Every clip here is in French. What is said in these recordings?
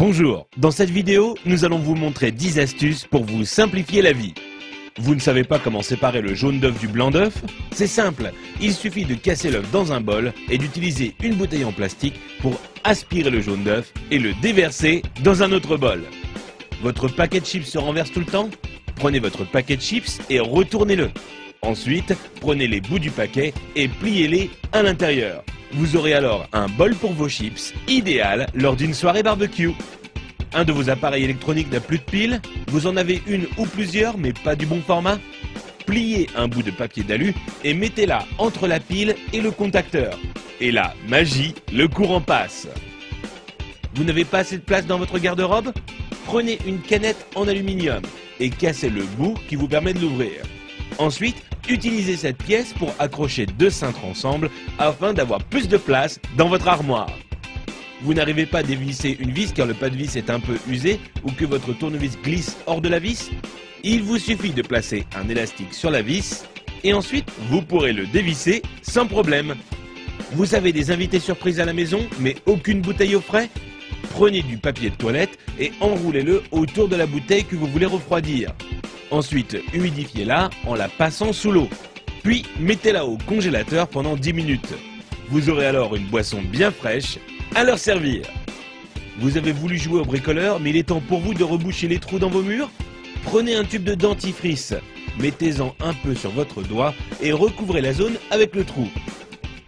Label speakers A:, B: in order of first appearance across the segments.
A: Bonjour, dans cette vidéo, nous allons vous montrer 10 astuces pour vous simplifier la vie. Vous ne savez pas comment séparer le jaune d'œuf du blanc d'œuf? C'est simple, il suffit de casser l'œuf dans un bol et d'utiliser une bouteille en plastique pour aspirer le jaune d'œuf et le déverser dans un autre bol. Votre paquet de chips se renverse tout le temps? Prenez votre paquet de chips et retournez-le. Ensuite, prenez les bouts du paquet et pliez-les à l'intérieur. Vous aurez alors un bol pour vos chips, idéal lors d'une soirée barbecue. Un de vos appareils électroniques n'a plus de pile? Vous en avez une ou plusieurs mais pas du bon format? Pliez un bout de papier d'alu et mettez-la entre la pile et le contacteur. Et là, magie, le courant passe. Vous n'avez pas assez de place dans votre garde-robe? Prenez une canette en aluminium et cassez le bout qui vous permet de l'ouvrir. Ensuite, utilisez cette pièce pour accrocher deux cintres ensemble afin d'avoir plus de place dans votre armoire. Vous n'arrivez pas à dévisser une vis car le pas de vis est un peu usé ou que votre tournevis glisse hors de la vis? Il vous suffit de placer un élastique sur la vis et ensuite vous pourrez le dévisser sans problème. Vous avez des invités surprises à la maison mais aucune bouteille au frais? Prenez du papier de toilette et enroulez-le autour de la bouteille que vous voulez refroidir. Ensuite, humidifiez-la en la passant sous l'eau. Puis, mettez-la au congélateur pendant 10 minutes. Vous aurez alors une boisson bien fraîche à leur servir. Vous avez voulu jouer au bricoleur, mais il est temps pour vous de reboucher les trous dans vos murs? Prenez un tube de dentifrice, mettez-en un peu sur votre doigt et recouvrez la zone avec le trou.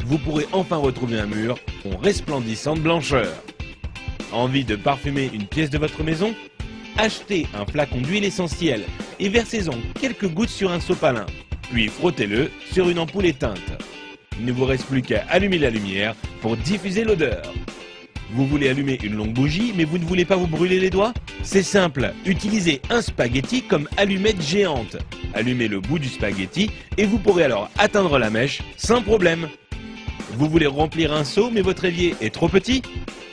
A: Vous pourrez enfin retrouver un mur en resplendissante blancheur. Envie de parfumer une pièce de votre maison? Achetez un flacon d'huile essentielle et versez-en quelques gouttes sur un sopalin, puis frottez-le sur une ampoule éteinte. Il ne vous reste plus qu'à allumer la lumière pour diffuser l'odeur. Vous voulez allumer une longue bougie mais vous ne voulez pas vous brûler les doigts? C'est simple, utilisez un spaghetti comme allumette géante. Allumez le bout du spaghetti et vous pourrez alors atteindre la mèche sans problème. Vous voulez remplir un seau mais votre évier est trop petit?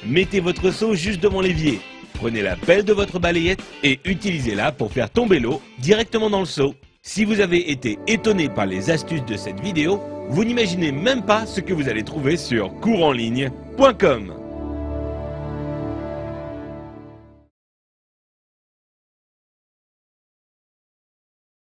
A: Mettez votre seau juste devant l'évier. Prenez la pelle de votre balayette et utilisez-la pour faire tomber l'eau directement dans le seau. Si vous avez été étonné par les astuces de cette vidéo, vous n'imaginez même pas ce que vous allez trouver sur couranligne.com.